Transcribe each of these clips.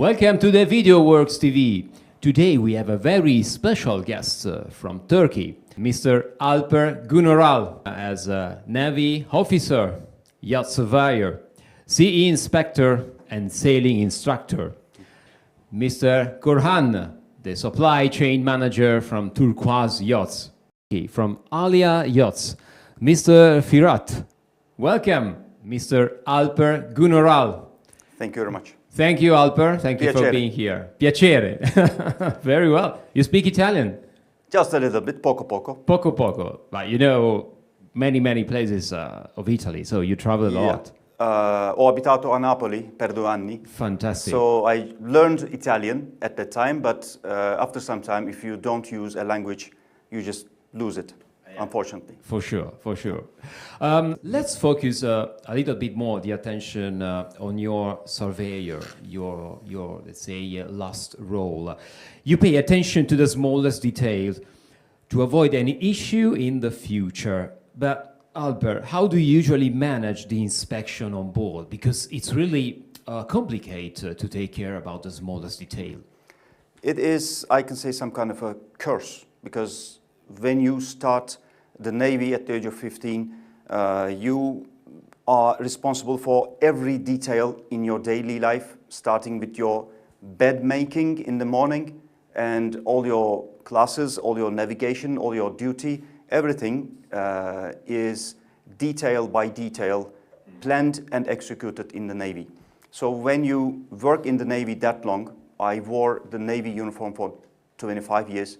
Welcome to the Videoworks TV. Today we have a very special guest from Turkey, Mr. Alper Gunaral, as a Navy officer, yacht surveyor, CE inspector and sailing instructor. Mr. Korhan, the supply chain manager from Turquoise Yachts. From Alia Yachts, Mr. Firat. Welcome, Mr. Alper Gunaral. Thank you very much. Thank you, Alper. Thank you for Piacere. being here. Piacere. Very well. You speak Italian? Just a little bit, poco poco. Poco poco. But you know many places of Italy, so you travel a lot. Ho abitato a Napoli per 2 anni. Fantastic. So I learned Italian at that time, but after some time, if you don't use a language, you just lose it, unfortunately. For sure, for sure. Let's focus a little bit more the attention on your surveyor, your let's say last role. You pay attention to the smallest details to avoid any issue in the future. But Albert, how do you usually manage the inspection on board? Because it's really complicated to take care about the smallest detail. It is, I can say, some kind of a curse, because when you start the Navy at the age of 15, you are responsible for every detail in your daily life, starting with your bed making in the morning and all your classes, all your navigation, all your duty, everything is detail by detail planned and executed in the Navy. So when you work in the Navy that long, I wore the Navy uniform for 25 years.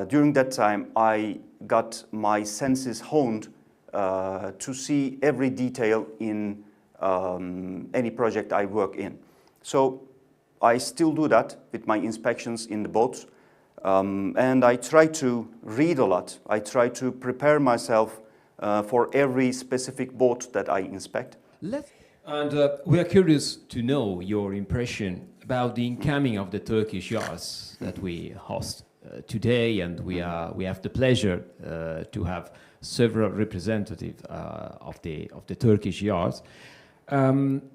During that time, I got my senses honed to see every detail in any project I work in. So I still do that with my inspections in the boats. And I try to read a lot. I try to prepare myself for every specific boat that I inspect. We are curious to know your impression about the incoming of the Turkish yachts that we host today, and we have the pleasure to have several representatives of the Turkish yachts.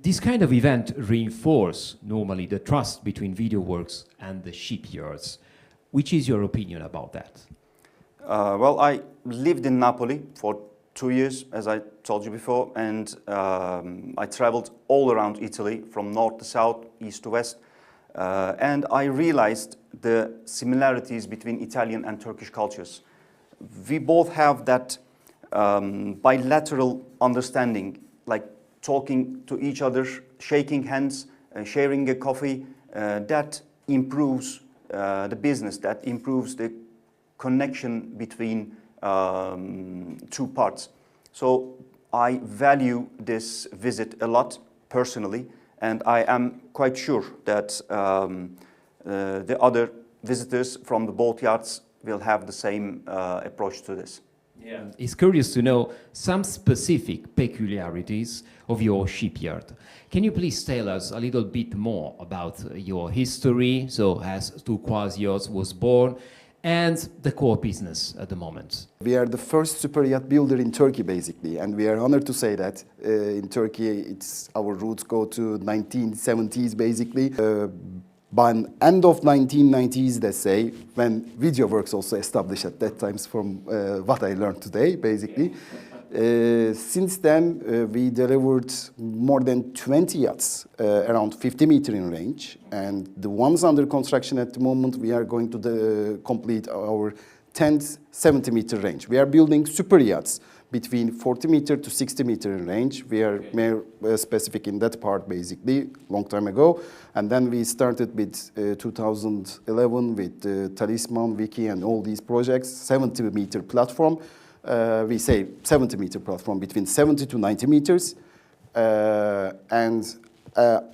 This kind of event reinforces normally the trust between Videoworks and the shipyards. Which is your opinion about that? Well, I lived in Napoli for 2 years, as I told you before, and I traveled all around Italy, from north to south, east to west, and I realized the similarities between Italian and Turkish cultures. We both have that bilateral understanding, like talking to each other, shaking hands, sharing a coffee, that improves the business, that improves the connection between two parts. So I value this visit a lot personally, and I am quite sure that the other visitors from the boat yards will have the same approach to this. Yeah. It's curious to know some specific peculiarities of your shipyard. Can you please tell us a little bit more about your history, so as Turquoise Yachts was born, and the core business at the moment? We are the first super yacht builder in Turkey, basically, and we are honored to say that. In Turkey, our roots go to 1970s, basically. By end of 1990s, let's say, when Videoworks also established at that time, from what I learned today, basically. Since then, we delivered more than 20 yachts, around 50 meters in range. And the ones under construction at the moment, we are going to complete our 10th 70-meter range. We are building super yachts between 40 meter to 60 meter in range. We are more specific in that part, basically, long time ago. And then we started with 2011 with Talisman, Wiki, and all these projects, 70-meter platform. We say 70-meter platform between 70 to 90 meters.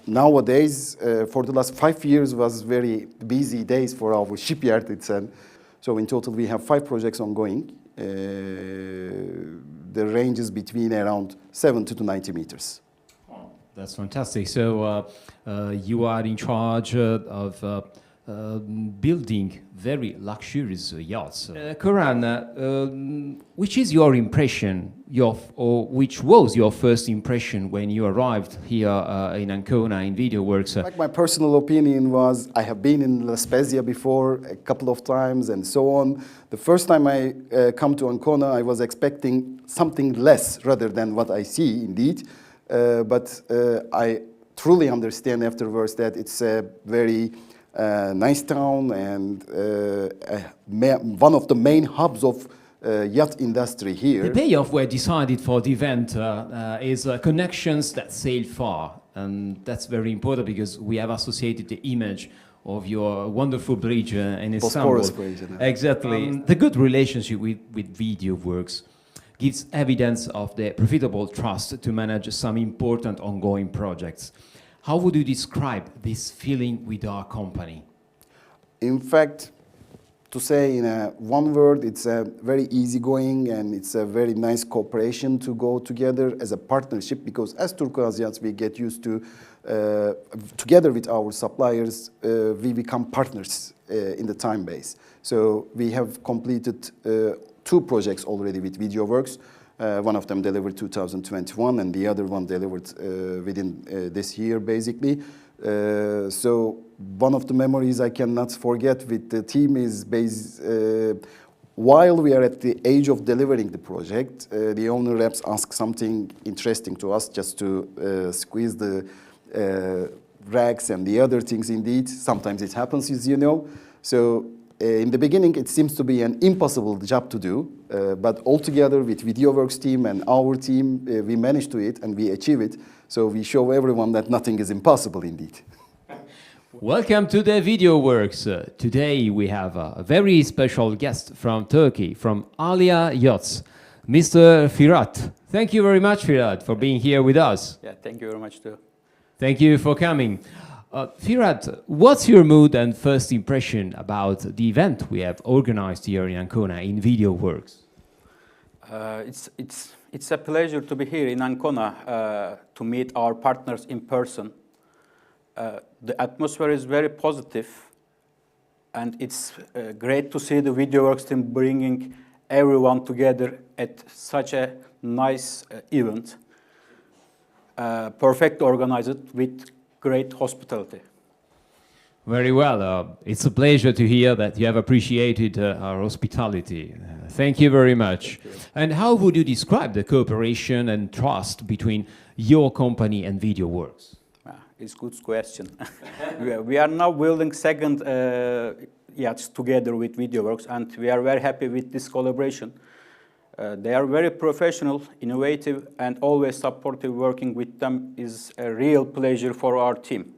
Nowadays, for the last 5 years, was very busy days for our shipyard itself. So in total, we have 5 projects ongoing. The range is between around 70 to 90 meters. That's fantastic. So you are in charge of building very luxurious yachts. Karan, which is your impression, or which was your first impression when you arrived here in Ancona in Videoworks? Like my personal opinion was, I have been in La Spezia before a couple of times and so on. The first time I come to Ancona, I was expecting something less rather than what I see indeed. But I truly understand afterwards that it's a very nice town and one of the main hubs of yacht industry here. The payoff we decided for the event is connections that sail far, and that's very important because we have associated the image of your wonderful bridge in Istanbul. Bridge, exactly. The good relationship with Videoworks gives evidence of the profitable trust to manage some important ongoing projects. How would you describe this feeling with our company? In fact, to say in one word, it's a very easygoing and it's a very nice cooperation to go together as a partnership, because as Turquoise Yachts we get used to, together with our suppliers, we become partners in the time base. So we have completed 2 projects already with Videoworks. One of them delivered 2021 and the other one delivered within this year basically. So one of the memories I cannot forget with the team is while we are at the age of delivering the project, the owner reps ask something interesting to us just to squeeze the racks and the other things indeed. Sometimes it happens, as you know. So in the beginning, it seems to be an impossible job to do, but altogether with Videoworks team and our team, we managed to it and we achieve it. So we show everyone that nothing is impossible indeed. Welcome to the Videoworks. Today we have a very special guest from Turkey, from Alia Yachts, Mr. Firat. Thank you very much, Firat, for being here with us. Yeah, thank you very much too. Thank you for coming. Firat, what's your mood and first impression about the event we have organized here in Ancona in Videoworks? It's a pleasure to be here in Ancona to meet our partners in person. The atmosphere is very positive, and it's great to see the Videoworks team bringing everyone together at such a nice event. Perfect organized with great hospitality. Very well. It's a pleasure to hear that you have appreciated our hospitality. Thank you very much. And how would you describe the cooperation and trust between your company and Videoworks? It's a good question. We are now building second yachts together with Videoworks, and we are very happy with this collaboration. They are very professional, innovative, and always supportive. Working with them is a real pleasure for our team.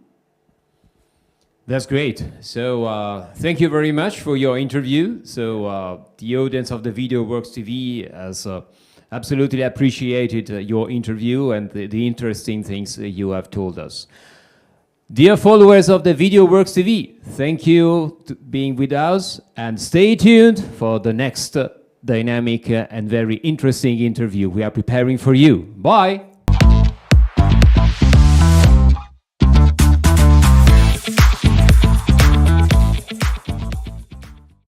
That's great. So thank you very much for your interview. So the audience of the Videoworks TV has absolutely appreciated your interview and the interesting things you have told us. Dear followers of the Videoworks TV, thank you for being with us, and stay tuned for the next dynamic and very interesting interview we are preparing for you. Bye!